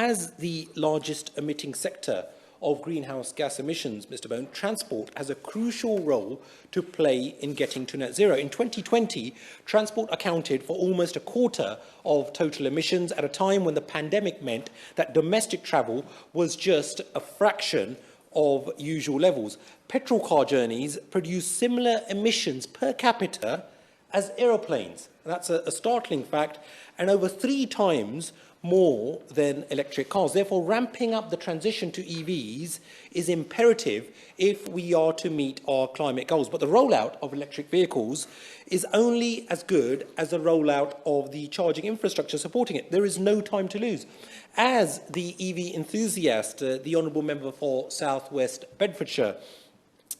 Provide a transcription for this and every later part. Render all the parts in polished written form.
as the largest emitting sector of greenhouse gas emissions, Mr. Bone, transport has a crucial role to play in getting to net zero. In 2020, transport accounted for almost a quarter of total emissions at a time when the pandemic meant that domestic travel was just a fraction of usual levels. Petrol car journeys produce similar emissions per capita as aeroplanes. That's a startling fact, and over 3 times more than electric cars. Therefore, ramping up the transition to EVs is imperative if we are to meet our climate goals. But the rollout of electric vehicles is only as good as the rollout of the charging infrastructure supporting it. There is no time to lose. As the EV enthusiast, the Honourable Member for South West Bedfordshire,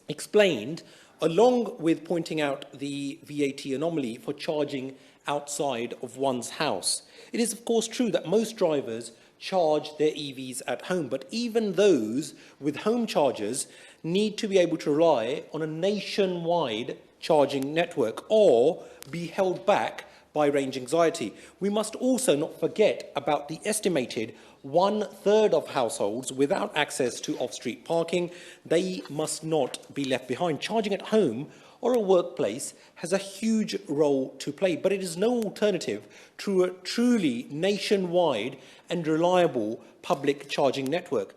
explained, along with pointing out the VAT anomaly for charging outside of one's house. It is, of course, true that most drivers charge their EVs at home, but even those with home chargers need to be able to rely on a nationwide charging network or be held back by range anxiety. We must also not forget about the estimated 1/3 of households without access to off-street parking. They must not be left behind. Charging at home or a workplace has a huge role to play, but it is no alternative to a truly nationwide and reliable public charging network.